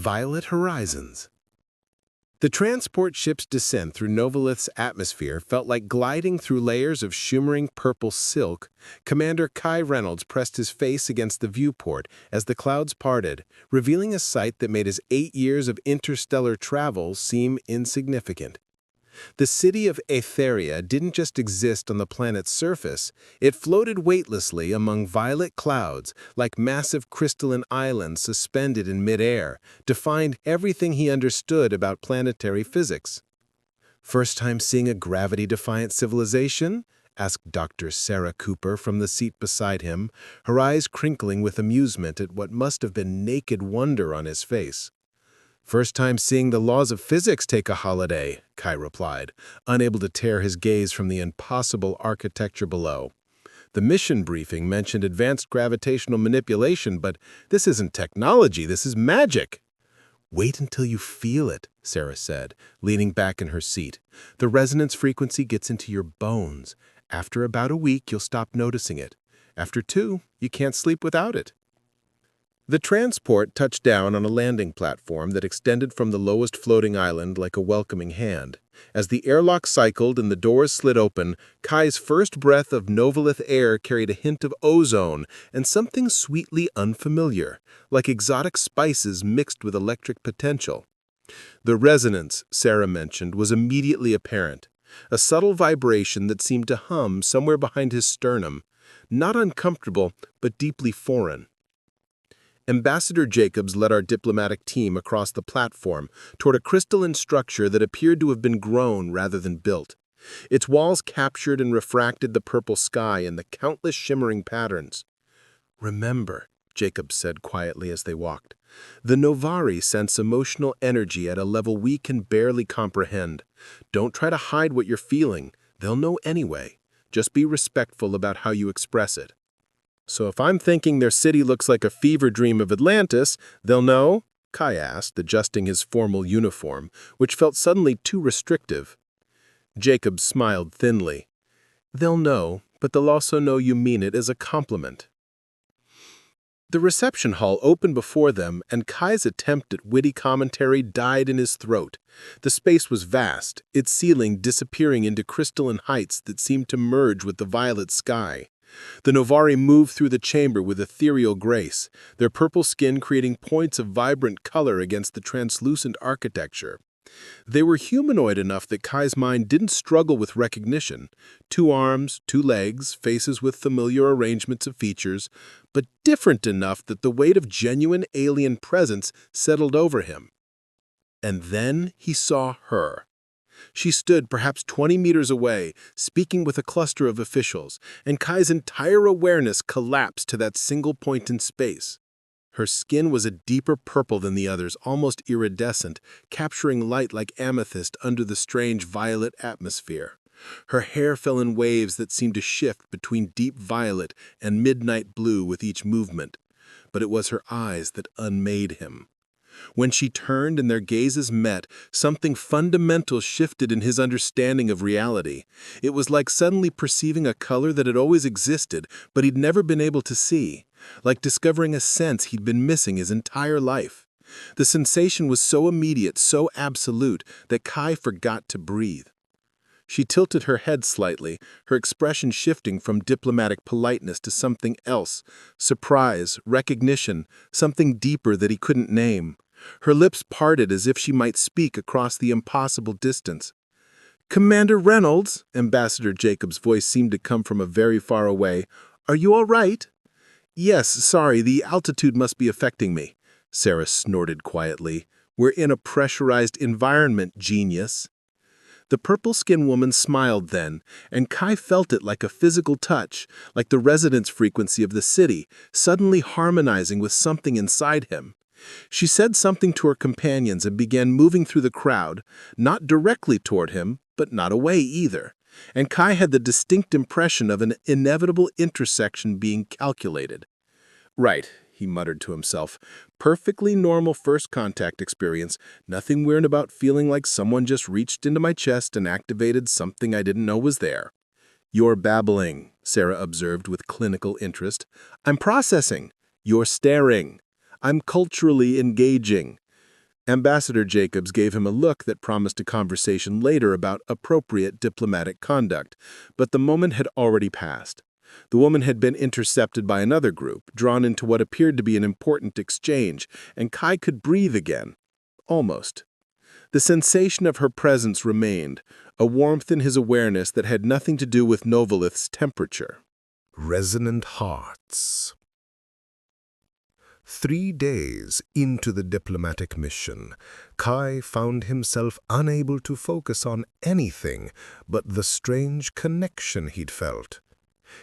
Violet horizons. The transport ship's descent through Novolith's atmosphere felt like gliding through layers of shimmering purple silk. Commander Kai Reynolds pressed his face against the viewport as the clouds parted, revealing a sight that made his 8 years of interstellar travel seem insignificant. The city of Aetheria didn't just exist on the planet's surface, it floated weightlessly among violet clouds like massive crystalline islands suspended in midair, defined everything he understood about planetary physics. "First time seeing a gravity-defiant civilization?" asked Dr. Sarah Cooper from the seat beside him, her eyes crinkling with amusement at what must have been naked wonder on his face. "First time seeing the laws of physics take a holiday," Kai replied, unable to tear his gaze from the impossible architecture below. "The mission briefing mentioned advanced gravitational manipulation, but this isn't technology, this is magic." "Wait until you feel it," Sarah said, leaning back in her seat. "The resonance frequency gets into your bones. After about a week, you'll stop noticing it. After 2, you can't sleep without it." The transport touched down on a landing platform that extended from the lowest floating island like a welcoming hand. As the airlock cycled and the doors slid open, Kai's first breath of Novolith air carried a hint of ozone and something sweetly unfamiliar, like exotic spices mixed with electric potential. The resonance, Sarah mentioned, was immediately apparent, a subtle vibration that seemed to hum somewhere behind his sternum, not uncomfortable but deeply foreign. Ambassador Jacobs led our diplomatic team across the platform toward a crystalline structure that appeared to have been grown rather than built. Its walls captured and refracted the purple sky in the countless shimmering patterns. "Remember," Jacobs said quietly as they walked, "the Novari sense emotional energy at a level we can barely comprehend. Don't try to hide what you're feeling. They'll know anyway. Just be respectful about how you express it." "So if I'm thinking their city looks like a fever dream of Atlantis, they'll know?" Kai asked, adjusting his formal uniform, which felt suddenly too restrictive. Jacob smiled thinly. "They'll know, but they'll also know you mean it as a compliment." The reception hall opened before them, and Kai's attempt at witty commentary died in his throat. The space was vast, its ceiling disappearing into crystalline heights that seemed to merge with the violet sky. The Novari moved through the chamber with ethereal grace, their purple skin creating points of vibrant color against the translucent architecture. They were humanoid enough that Kai's mind didn't struggle with recognition. 2 arms, 2 legs, faces with familiar arrangements of features, but different enough that the weight of genuine alien presence settled over him. And then he saw her. She stood perhaps 20 meters away, speaking with a cluster of officials, and Kai's entire awareness collapsed to that single point in space. Her skin was a deeper purple than the others, almost iridescent, capturing light like amethyst under the strange violet atmosphere. Her hair fell in waves that seemed to shift between deep violet and midnight blue with each movement. But it was her eyes that unmade him. When she turned and their gazes met, something fundamental shifted in his understanding of reality. It was like suddenly perceiving a color that had always existed, but he'd never been able to see, like discovering a sense he'd been missing his entire life. The sensation was so immediate, so absolute, that Kai forgot to breathe. She tilted her head slightly, her expression shifting from diplomatic politeness to something else, surprise, recognition, something deeper that he couldn't name. Her lips parted as if she might speak across the impossible distance. "Commander Reynolds," Ambassador Jacobs' voice seemed to come from a very far away, "are you all right?" "Yes, sorry, the altitude must be affecting me," Sarah snorted quietly. "We're in a pressurized environment, genius." The purple-skinned woman smiled then, and Kai felt it like a physical touch, like the resonance frequency of the city, suddenly harmonizing with something inside him. She said something to her companions and began moving through the crowd, not directly toward him, but not away either. And Kai had the distinct impression of an inevitable intersection being calculated. "Right," he muttered to himself. "Perfectly normal first contact experience, nothing weird about feeling like someone just reached into my chest and activated something I didn't know was there." "You're babbling," Sarah observed with clinical interest. "I'm processing." "You're staring." "I'm culturally engaging." Ambassador Jacobs gave him a look that promised a conversation later about appropriate diplomatic conduct, but the moment had already passed. The woman had been intercepted by another group, drawn into what appeared to be an important exchange, and Kai could breathe again. Almost. The sensation of her presence remained, a warmth in his awareness that had nothing to do with Novolith's temperature. Resonant hearts. 3 days into the diplomatic mission, Kai found himself unable to focus on anything but the strange connection he'd felt.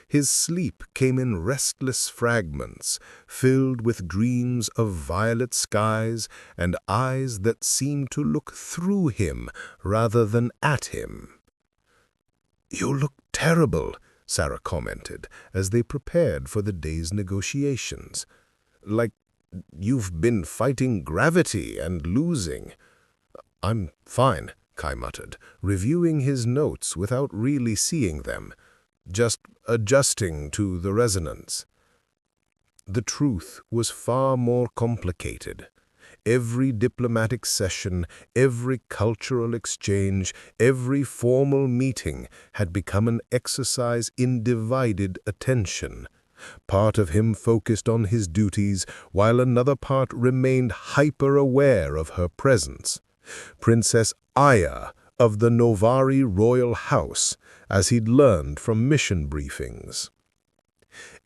His sleep came in restless fragments, filled with dreams of violet skies and eyes that seemed to look through him rather than at him. "You look terrible," Sarah commented as they prepared for the day's negotiations. "Like you've been fighting gravity and losing." "I'm fine," Kai muttered, reviewing his notes without really seeing them. "Just adjusting to the resonance." The truth was far more complicated. Every diplomatic session, every cultural exchange, every formal meeting had become an exercise in divided attention. Part of him focused on his duties, while another part remained hyper-aware of her presence. Princess Aya of the Novari royal house, as he'd learned from mission briefings.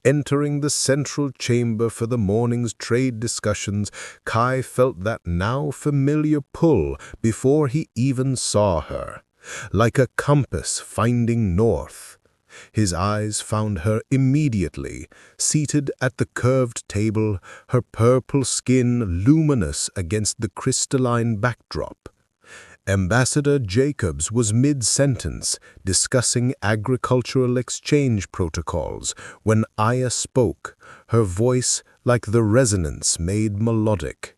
Entering the central chamber for the morning's trade discussions, Kai felt that now familiar pull before he even saw her, like a compass finding north. His eyes found her immediately, seated at the curved table, her purple skin luminous against the crystalline backdrop. Ambassador Jacobs was mid-sentence, discussing agricultural exchange protocols, when Aya spoke, her voice like the resonance made melodic.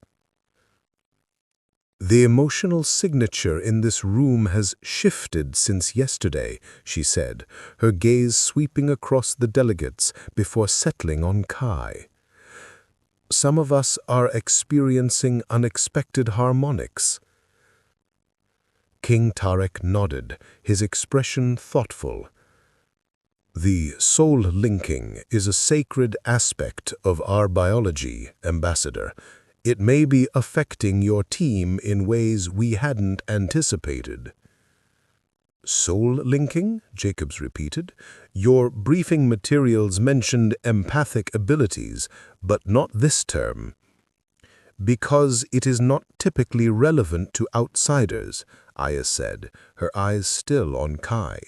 "The emotional signature in this room has shifted since yesterday," she said, her gaze sweeping across the delegates before settling on Kai. "Some of us are experiencing unexpected harmonics." King Tarek nodded, his expression thoughtful. "The soul linking is a sacred aspect of our biology, Ambassador. It may be affecting your team in ways we hadn't anticipated." "Soul linking?" Jacobs repeated. "Your briefing materials mentioned empathic abilities, but not this term." "Because it is not typically relevant to outsiders," Aya said, her eyes still on Kai.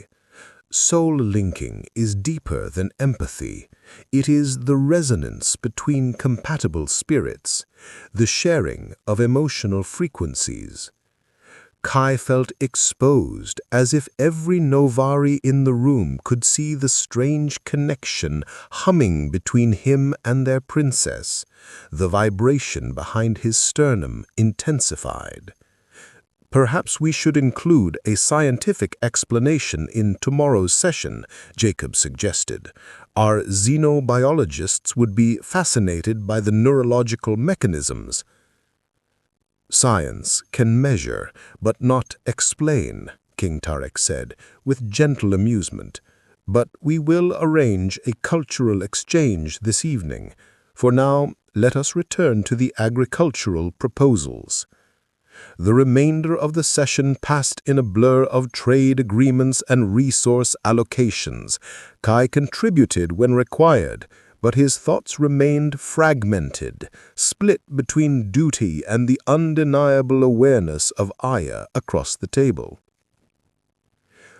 "Soul linking is deeper than empathy. It is the resonance between compatible spirits, the sharing of emotional frequencies." Kai felt exposed, as if every Novari in the room could see the strange connection humming between him and their princess. The vibration behind his sternum intensified. "Perhaps we should include a scientific explanation in tomorrow's session," Jacob suggested. "Our xenobiologists would be fascinated by the neurological mechanisms." "Science can measure, but not explain," King Tarek said, with gentle amusement. "But we will arrange a cultural exchange this evening. For now, let us return to the agricultural proposals." The remainder of the session passed in a blur of trade agreements and resource allocations. Kai contributed when required, but his thoughts remained fragmented, split between duty and the undeniable awareness of Aya across the table.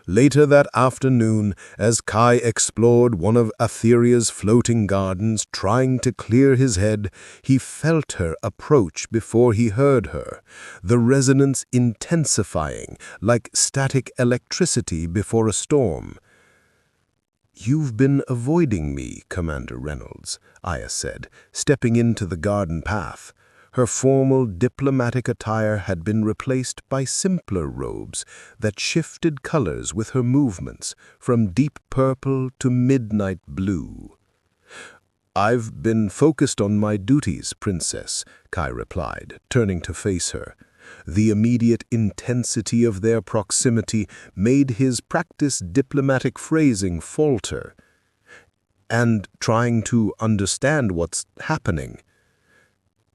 Later that afternoon, as Kai explored one of Aetheria's floating gardens, trying to clear his head, he felt her approach before he heard her, the resonance intensifying like static electricity before a storm. "You've been avoiding me, Commander Reynolds," Aya said, stepping into the garden path. Her formal diplomatic attire had been replaced by simpler robes that shifted colors with her movements, from deep purple to midnight blue. "I've been focused on my duties, Princess," Kai replied, turning to face her. The immediate intensity of their proximity made his practiced diplomatic phrasing falter. "And trying to understand what's happening."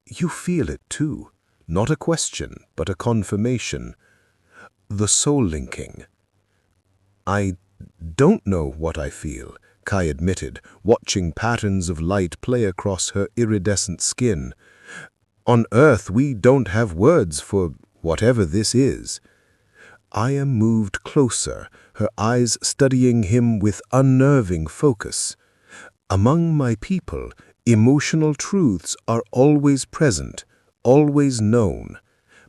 "You feel it too. Not a question, but a confirmation. The soul linking." "I don't know what I feel," Kai admitted, watching patterns of light play across her iridescent skin. "On Earth, we don't have words for whatever this is." Aya moved closer, her eyes studying him with unnerving focus. "Among my people, emotional truths are always present, always known.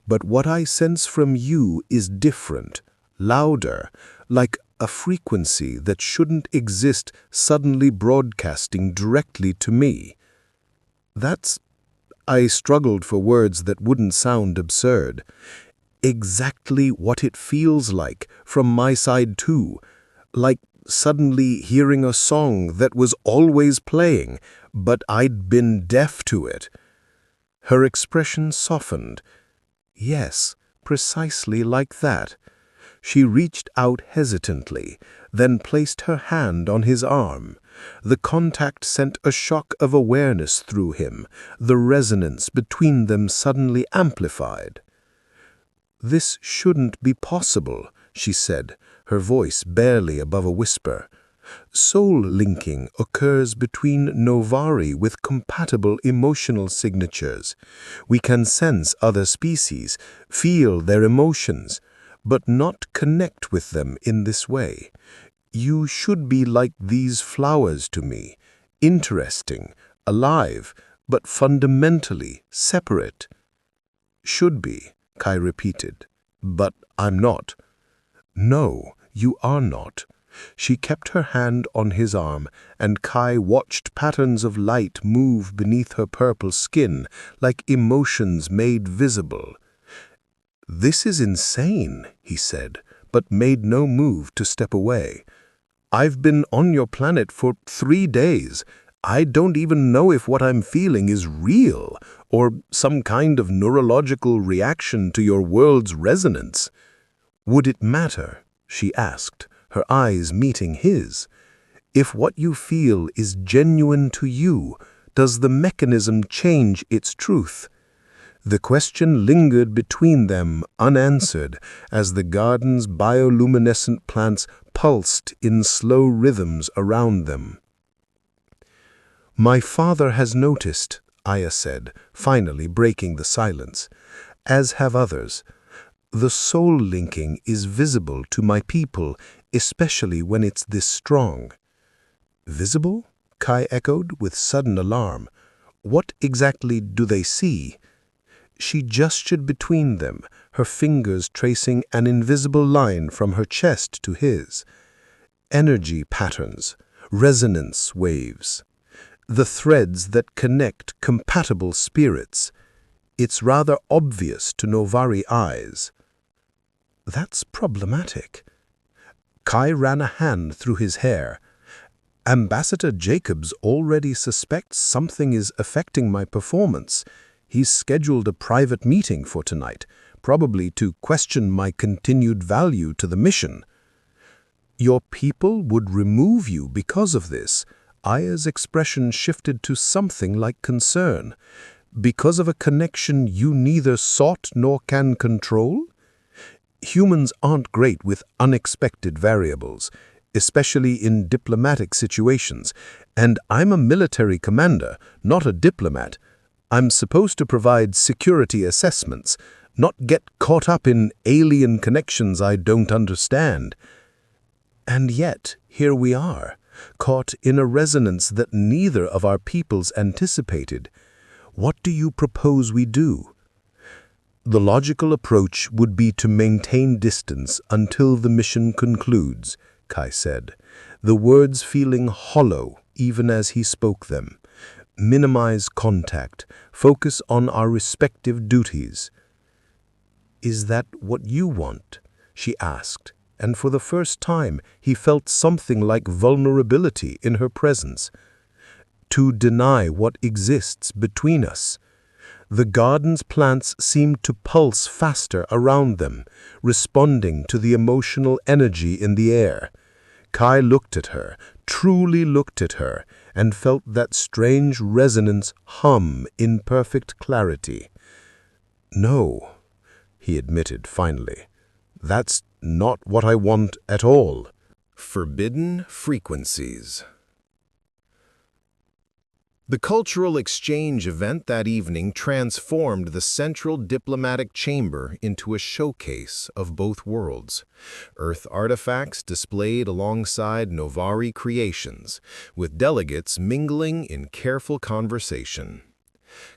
But what I sense from you is different, louder, like a frequency that shouldn't exist suddenly broadcasting directly to me." "That's—" I struggled for words that wouldn't sound absurd. "Exactly what it feels like, from my side too. Like suddenly hearing a song that was always playing, but I'd been deaf to it." Her expression softened. "Yes, precisely like that." She reached out hesitantly, then placed her hand on his arm. The contact sent a shock of awareness through him, the resonance between them suddenly amplified. "This shouldn't be possible," she said, her voice barely above a whisper. "Soul linking occurs between Novari with compatible emotional signatures. We can sense other species, feel their emotions, but not connect with them in this way. You should be like these flowers to me, interesting, alive, but fundamentally separate." "Should be," Kai repeated. "But I'm not." "No, you are not." She kept her hand on his arm, and Kai watched patterns of light move beneath her purple skin, like emotions made visible. "This is insane," he said, but made no move to step away. "I've been on your planet for 3 days. I don't even know if what I'm feeling is real, or some kind of neurological reaction to your world's resonance." "Would it matter?" she asked, her eyes meeting his. "If what you feel is genuine to you, does the mechanism change its truth?" The question lingered between them unanswered as the garden's bioluminescent plants pulsed in slow rhythms around them. "My father has noticed," Aya said, finally breaking the silence, "as have others. The soul linking is visible to my people, especially when it's this strong." "Visible?" Kai echoed with sudden alarm. "What exactly do they see?" She gestured between them, her fingers tracing an invisible line from her chest to his. "Energy patterns, resonance waves. The threads that connect compatible spirits. It's rather obvious to Novari eyes." "That's problematic." Kai ran a hand through his hair. "Ambassador Jacobs already suspects something is affecting my performance. He's scheduled a private meeting for tonight, probably to question my continued value to the mission." "Your people would remove you because of this." Aya's expression shifted to something like concern. "Because of a connection you neither sought nor can control?" Humans aren't great with unexpected variables, especially in diplomatic situations, and I'm a military commander, not a diplomat. I'm supposed to provide security assessments, not get caught up in alien connections I don't understand. And yet, here we are, caught in a resonance that neither of our peoples anticipated. What do you propose we do? The logical approach would be to maintain distance until the mission concludes, Kai said, the words feeling hollow even as he spoke them. Minimize contact, focus on our respective duties. Is that what you want? She asked, and for the first time he felt something like vulnerability in her presence. to deny what exists between us. The garden's plants seemed to pulse faster around them, responding to the emotional energy in the air. Kai looked at her, truly looked at her, and felt that strange resonance hum in perfect clarity. "No," he admitted finally, "that's not what I want at all." Forbidden frequencies. The cultural exchange event that evening transformed the central diplomatic chamber into a showcase of both worlds. Earth artifacts displayed alongside Novari creations, with delegates mingling in careful conversation.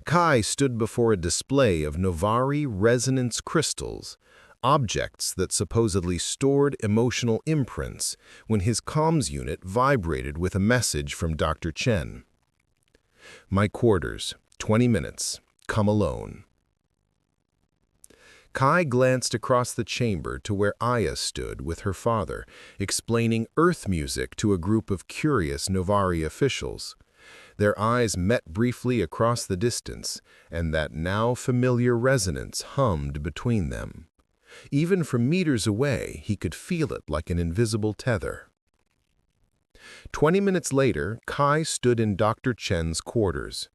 Kai stood before a display of Novari resonance crystals, objects that supposedly stored emotional imprints when his comms unit vibrated with a message from Dr. Chen. "My quarters, 20 minutes. Come alone." Kai glanced across the chamber to where Aya stood with her father, explaining Earth music to a group of curious Novari officials. Their eyes met briefly across the distance, and that now familiar resonance hummed between them. Even from meters away, he could feel it like an invisible tether. 20 minutes later, Kai stood in Dr. Chen's quarters.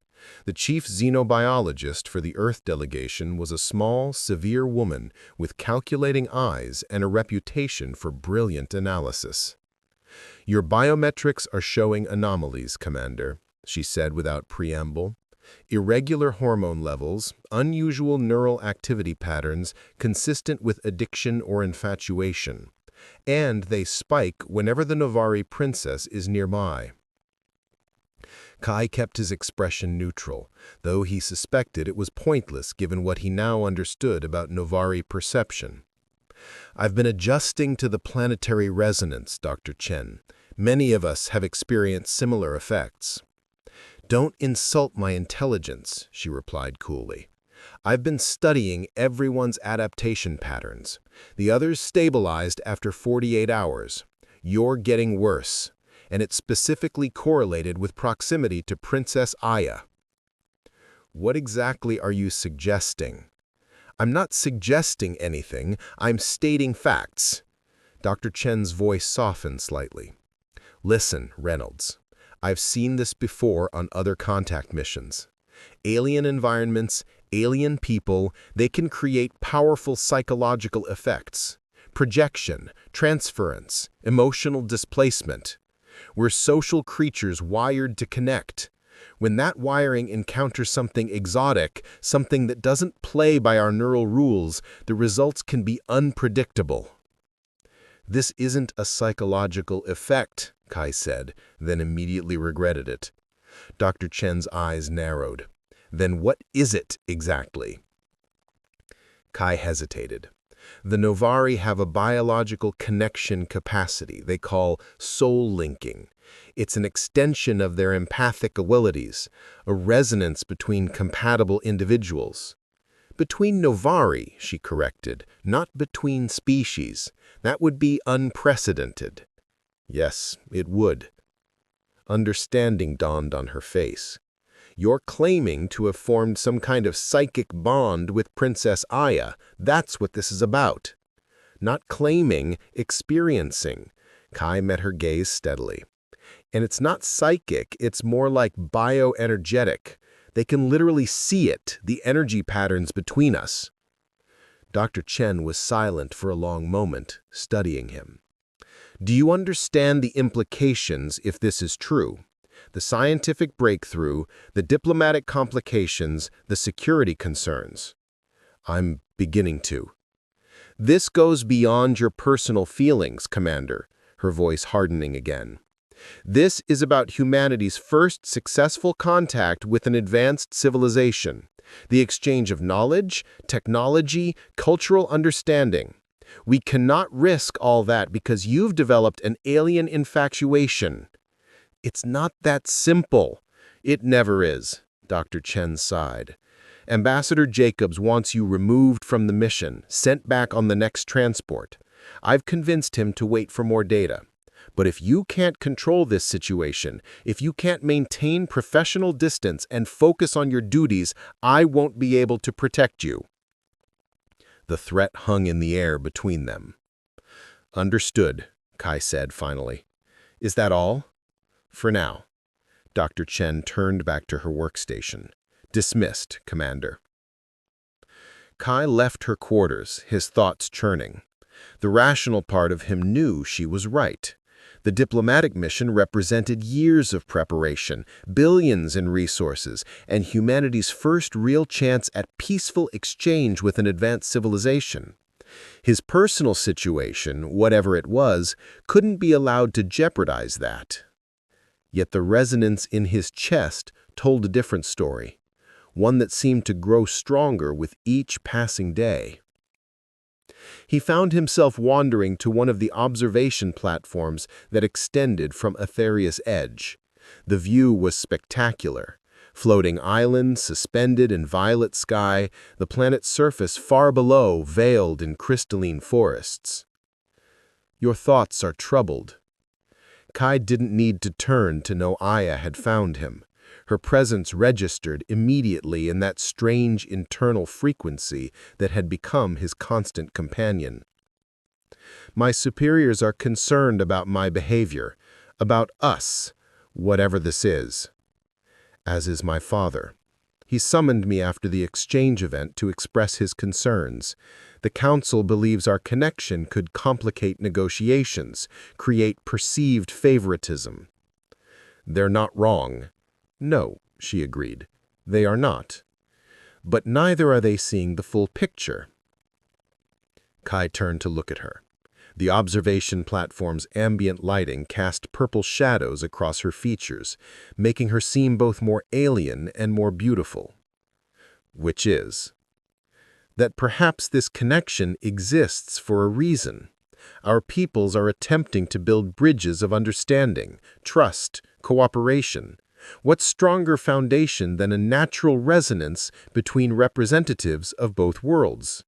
The chief xenobiologist for the Earth delegation was a small, severe woman with calculating eyes and a reputation for brilliant analysis. "Your biometrics are showing anomalies, Commander," she said without preamble. "Irregular hormone levels, unusual neural activity patterns consistent with addiction or infatuation. And they spike whenever the Novari princess is nearby." Kai kept his expression neutral, though he suspected it was pointless given what he now understood about Novari perception. "I've been adjusting to the planetary resonance, Dr. Chen. Many of us have experienced similar effects." "Don't insult my intelligence," she replied coolly. "I've been studying everyone's adaptation patterns. The others stabilized after 48 hours. You're getting worse, and it's specifically correlated with proximity to Princess Aya." "What exactly are you suggesting?" "I'm not suggesting anything, I'm stating facts." Dr. Chen's voice softened slightly. "Listen, Reynolds. I've seen this before on other contact missions. Alien environments, alien people, they can create powerful psychological effects. Projection, transference, emotional displacement. We're social creatures wired to connect. When that wiring encounters something exotic, something that doesn't play by our neural rules, the results can be unpredictable." "This isn't a psychological effect," Kai said, then immediately regretted it. Dr. Chen's eyes narrowed. "Then what is it exactly?" Kai hesitated. "The Novari have a biological connection capacity they call soul linking. It's an extension of their empathic abilities, a resonance between compatible individuals." "Between Novari," she corrected, "not between species. That would be unprecedented." "Yes, it would." Understanding dawned on her face. "You're claiming to have formed some kind of psychic bond with Princess Aya. That's what this is about." "Not claiming, experiencing." Kai met her gaze steadily. "And it's not psychic, it's more like bioenergetic. They can literally see it, the energy patterns between us." Dr. Chen was silent for a long moment, studying him. "Do you understand the implications if this is true? The scientific breakthrough, the diplomatic complications, the security concerns?" "I'm beginning to." "This goes beyond your personal feelings, Commander," her voice hardening again. "This is about humanity's first successful contact with an advanced civilization, the exchange of knowledge, technology, cultural understanding. We cannot risk all that because you've developed an alien infatuation." "It's not that simple." "It never is," Dr. Chen sighed. "Ambassador Jacobs wants you removed from the mission, sent back on the next transport. I've convinced him to wait for more data. But if you can't control this situation, if you can't maintain professional distance and focus on your duties, I won't be able to protect you." The threat hung in the air between them. "Understood," Kai said finally. "Is that all?" "For now." Dr. Chen turned back to her workstation. "Dismissed, Commander." Kai left her quarters, his thoughts churning. The rational part of him knew she was right. The diplomatic mission represented years of preparation, billions in resources, and humanity's first real chance at peaceful exchange with an advanced civilization. His personal situation, whatever it was, couldn't be allowed to jeopardize that. Yet the resonance in his chest told a different story, one that seemed to grow stronger with each passing day. He found himself wandering to one of the observation platforms that extended from Etheria's edge. The view was spectacular. Floating islands suspended in violet sky, the planet's surface far below veiled in crystalline forests. "Your thoughts are troubled." Kai didn't need to turn to know Aya had found him. Her presence registered immediately in that strange internal frequency that had become his constant companion. "My superiors are concerned about my behavior, about us, whatever this is. As is my father. He summoned me after the exchange event to express his concerns. The Council believes our connection could complicate negotiations, create perceived favoritism." "They're not wrong." "No," she agreed, "they are not. But neither are they seeing the full picture." Kai turned to look at her. The observation platform's ambient lighting cast purple shadows across her features, making her seem both more alien and more beautiful. "Which is?" "That perhaps this connection exists for a reason. Our peoples are attempting to build bridges of understanding, trust, cooperation. What stronger foundation than a natural resonance between representatives of both worlds?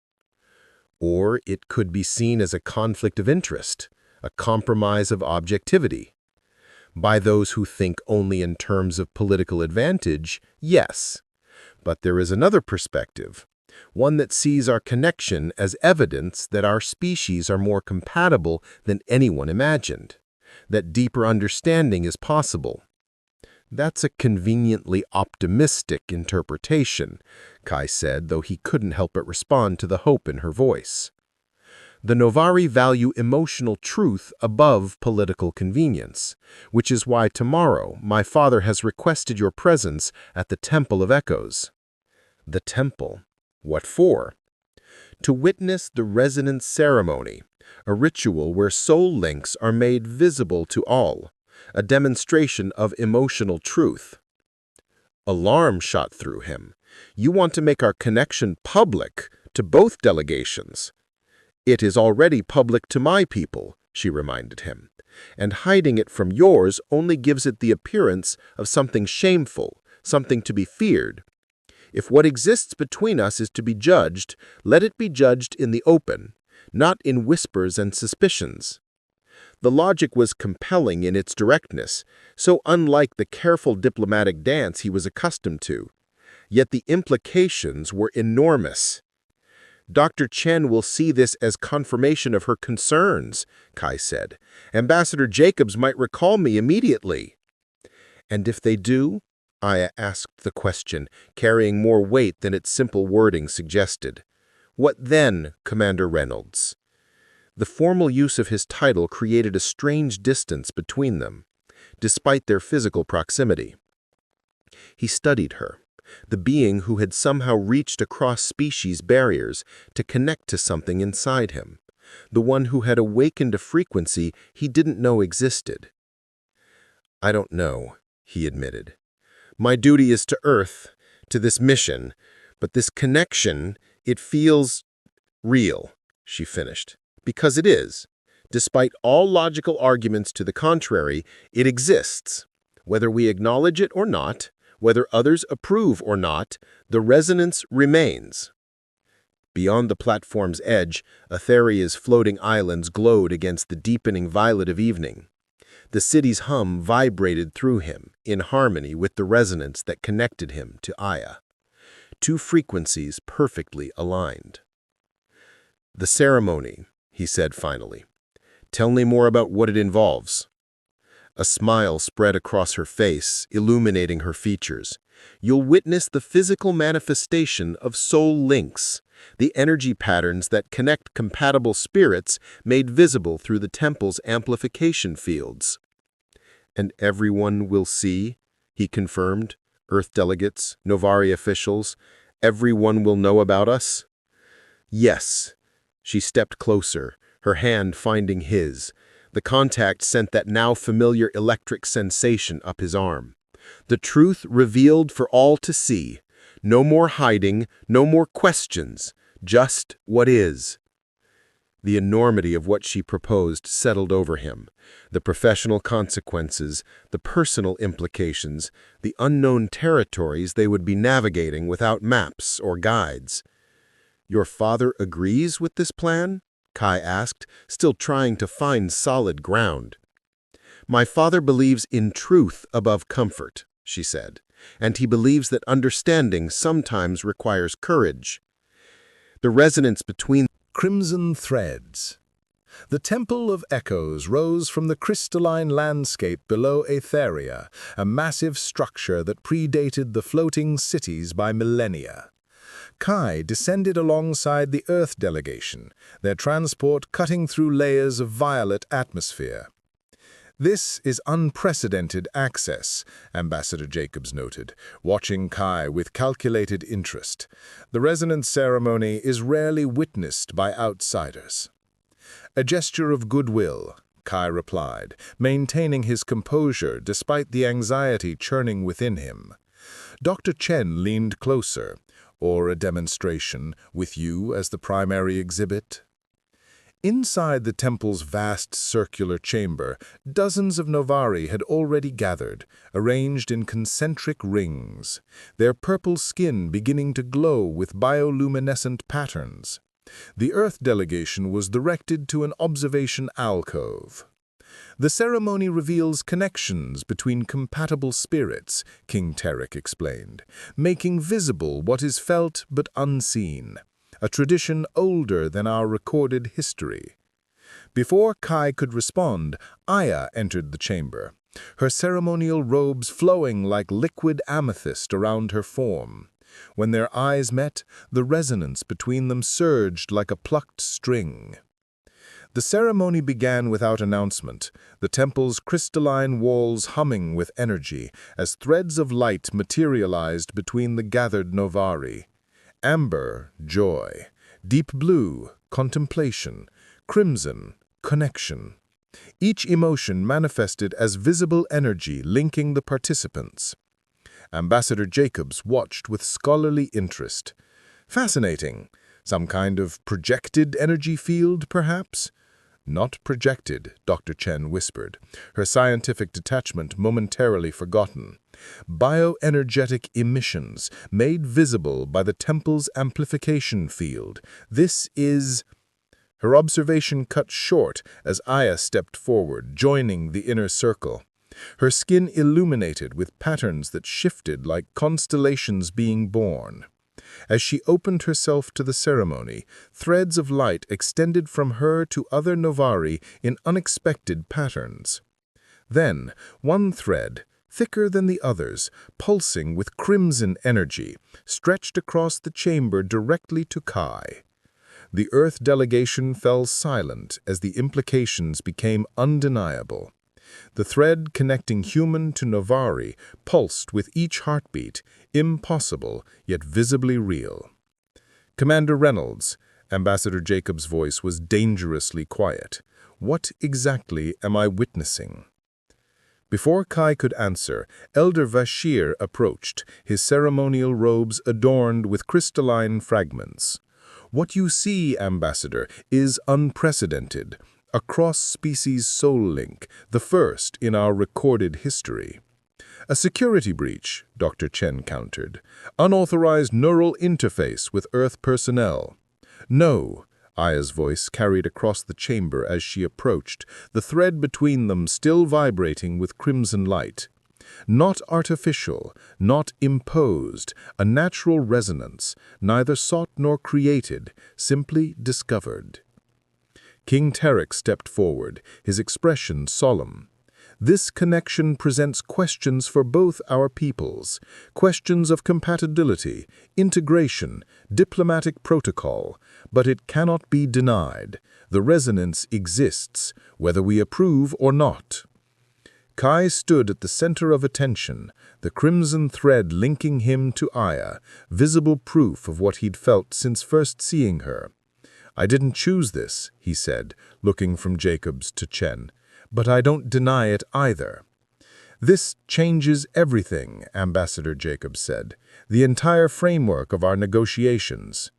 Or it could be seen as a conflict of interest, a compromise of objectivity. By those who think only in terms of political advantage, yes. But there is another perspective, one that sees our connection as evidence that our species are more compatible than anyone imagined, that deeper understanding is possible." "That's a conveniently optimistic interpretation," Kai said, though he couldn't help but respond to the hope in her voice. "The Novari value emotional truth above political convenience, which is why tomorrow my father has requested your presence at the Temple of Echoes." "The temple? What for?" "To witness the resonance ceremony, a ritual where soul links are made visible to all. A demonstration of emotional truth." Alarm shot through him. "You want to make our connection public to both delegations." "It is already public to my people," she reminded him, "and hiding it from yours only gives it the appearance of something shameful, something to be feared. If what exists between us is to be judged, let it be judged in the open, not in whispers and suspicions." The logic was compelling in its directness, so unlike the careful diplomatic dance he was accustomed to. Yet the implications were enormous. "Dr. Chen will see this as confirmation of her concerns," Kai said. "Ambassador Jacobs might recall me immediately." "And if they do?" Aya asked the question, carrying more weight than its simple wording suggested. "What then, Commander Reynolds?" The formal use of his title created a strange distance between them, despite their physical proximity. He studied her, the being who had somehow reached across species barriers to connect to something inside him, the one who had awakened a frequency he didn't know existed. "I don't know," he admitted. "My duty is to Earth, to this mission, but this connection, it feels real," she finished. "Because it is. Despite all logical arguments to the contrary, it exists. Whether we acknowledge it or not, whether others approve or not, the resonance remains." Beyond the platform's edge, Etheria's floating islands glowed against the deepening violet of evening. The city's hum vibrated through him, in harmony with the resonance that connected him to Aya. Two frequencies perfectly aligned. "The ceremony," he said finally. "Tell me more about what it involves." A smile spread across her face, illuminating her features. "You'll witness the physical manifestation of soul links, the energy patterns that connect compatible spirits made visible through the temple's amplification fields." "And everyone will see," he confirmed. "Earth delegates, Novari officials, everyone will know about us?" "Yes." She stepped closer, her hand finding his. The contact sent that now familiar electric sensation up his arm. The truth revealed for all to see. No more hiding, no more questions, just what is. The enormity of what she proposed settled over him. The professional consequences, the personal implications, the unknown territories they would be navigating without maps or guides. "Your father agrees with this plan?" Kai asked, still trying to find solid ground. "My father believes in truth above comfort," she said, "and he believes that understanding sometimes requires courage." The resonance between Crimson threads. The Temple of Echoes rose from the crystalline landscape below Aetheria, a massive structure that predated the floating cities by millennia. Kai descended alongside the Earth delegation, their transport cutting through layers of violet atmosphere. "This is unprecedented access," Ambassador Jacobs noted, watching Kai with calculated interest. "The resonance ceremony is rarely witnessed by outsiders." "A gesture of goodwill," Kai replied, maintaining his composure despite the anxiety churning within him. Dr. Chen leaned closer. "Or a demonstration, with you as the primary exhibit?" Inside the temple's vast circular chamber, dozens of Novari had already gathered, arranged in concentric rings, their purple skin beginning to glow with bioluminescent patterns. The Earth delegation was directed to an observation alcove. "The ceremony reveals connections between compatible spirits," King Tarek explained, "making visible what is felt but unseen, a tradition older than our recorded history." Before Kai could respond, Aya entered the chamber, her ceremonial robes flowing like liquid amethyst around her form. When their eyes met, the resonance between them surged like a plucked string. The ceremony began without announcement, the temple's crystalline walls humming with energy as threads of light materialized between the gathered Novari. Amber, joy; deep blue, contemplation; crimson, connection. Each emotion manifested as visible energy linking the participants. Ambassador Jacobs watched with scholarly interest. "Fascinating. Some kind of projected energy field, perhaps?" "Not projected," Dr. Chen whispered, her scientific detachment momentarily forgotten. "Bioenergetic emissions, made visible by the temple's amplification field. This is—" Her observation cut short as Aya stepped forward, joining the inner circle. Her skin illuminated with patterns that shifted like constellations being born. As she opened herself to the ceremony, threads of light extended from her to other Novari in unexpected patterns. Then, one thread, thicker than the others, pulsing with crimson energy, stretched across the chamber directly to Kai. The Earth delegation fell silent as the implications became undeniable. The thread connecting human to Novari pulsed with each heartbeat, impossible yet visibly real. "Commander Reynolds," Ambassador Jacobs' voice was dangerously quiet. "What exactly am I witnessing?" Before Kai could answer, Elder Vashir approached, his ceremonial robes adorned with crystalline fragments. "What you see, Ambassador, is unprecedented. A cross-species soul link, the first in our recorded history." "A security breach," Dr. Chen countered. "Unauthorized neural interface with Earth personnel." "No," Aya's voice carried across the chamber as she approached, the thread between them still vibrating with crimson light. Not artificial, not imposed, a natural resonance, neither sought nor created, simply discovered. King Tarek stepped forward, his expression solemn. This connection presents questions for both our peoples, questions of compatibility, integration, diplomatic protocol, but it cannot be denied. The resonance exists, whether we approve or not. Kai stood at the center of attention, the crimson thread linking him to Aya, visible proof of what he'd felt since first seeing her. "I didn't choose this," he said, looking from Jacobs to Chen. "But I don't deny it either." "This changes everything," Ambassador Jacobs said, "the entire framework of our negotiations."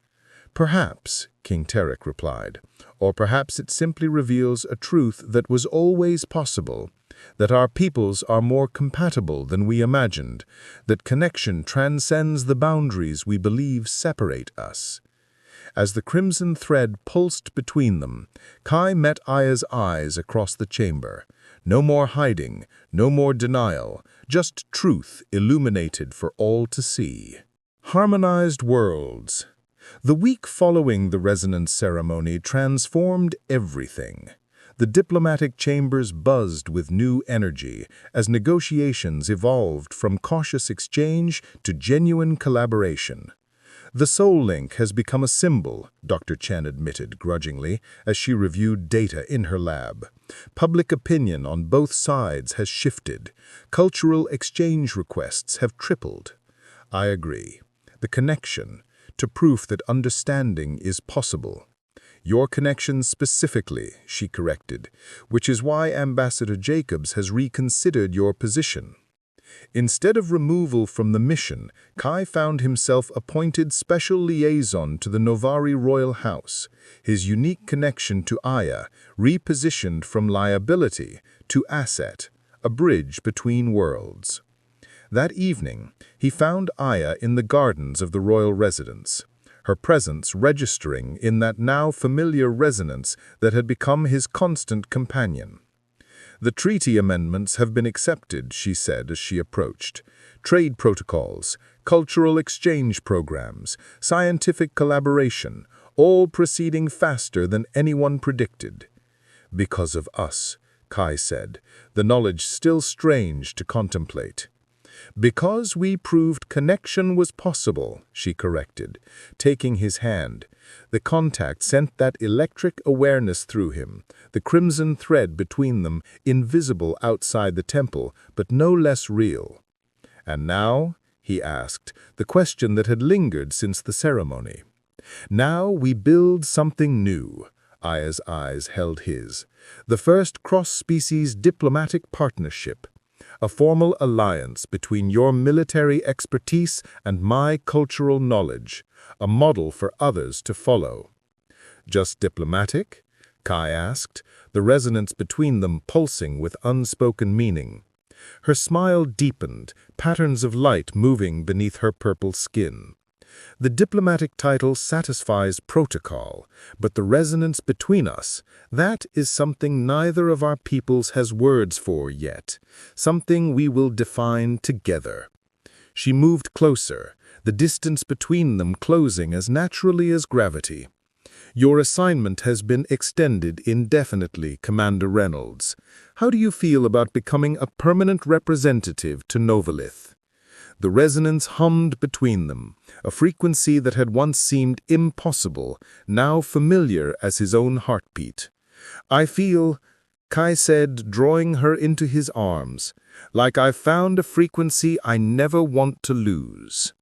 "Perhaps," King Tarek replied, "or perhaps it simply reveals a truth that was always possible, that our peoples are more compatible than we imagined, that connection transcends the boundaries we believe separate us." As the crimson thread pulsed between them, Kai met Aya's eyes across the chamber. No more hiding, no more denial, just truth illuminated for all to see. Harmonized worlds. The week following the resonance ceremony transformed everything. The diplomatic chambers buzzed with new energy as negotiations evolved from cautious exchange to genuine collaboration. "The Soul Link has become a symbol," Dr. Chen admitted grudgingly as she reviewed data in her lab. "Public opinion on both sides has shifted. Cultural exchange requests have tripled." "I agree. The connection, to proof that understanding is possible." "Your connection specifically," she corrected, "which is why Ambassador Jacobs has reconsidered your position." Instead of removal from the mission, Kai found himself appointed special liaison to the Novari royal house, his unique connection to Aya repositioned from liability to asset, a bridge between worlds. That evening, he found Aya in the gardens of the royal residence, her presence registering in that now familiar resonance that had become his constant companion. "The treaty amendments have been accepted," she said as she approached. "Trade protocols, cultural exchange programs, scientific collaboration, all proceeding faster than anyone predicted." "Because of us," Kai said, the knowledge still strange to contemplate. "Because we proved connection was possible," she corrected, taking his hand. The contact sent that electric awareness through him, the crimson thread between them, invisible outside the temple, but no less real. "And now?" he asked, the question that had lingered since the ceremony. "Now we build something new." Aya's eyes held his. "The first cross-species diplomatic partnership. A formal alliance between your military expertise and my cultural knowledge, a model for others to follow." "Just diplomatic?" Kai asked, the resonance between them pulsing with unspoken meaning. Her smile deepened, patterns of light moving beneath her purple skin. "The diplomatic title satisfies protocol, but the resonance between us, that is something neither of our peoples has words for yet, something we will define together." She moved closer, the distance between them closing as naturally as gravity. "Your assignment has been extended indefinitely, Commander Reynolds. How do you feel about becoming a permanent representative to Novalith?" The resonance hummed between them, a frequency that had once seemed impossible, now familiar as his own heartbeat. "I feel," Kai said, drawing her into his arms, "like I've found a frequency I never want to lose."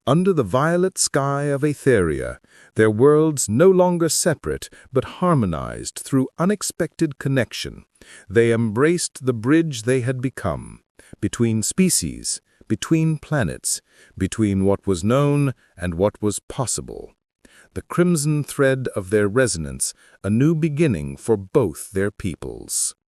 Under the violet sky of Aetheria, their worlds no longer separate but harmonized through unexpected connection, they embraced the bridge they had become, between species, between planets, between what was known and what was possible. The crimson thread of their resonance, a new beginning for both their peoples.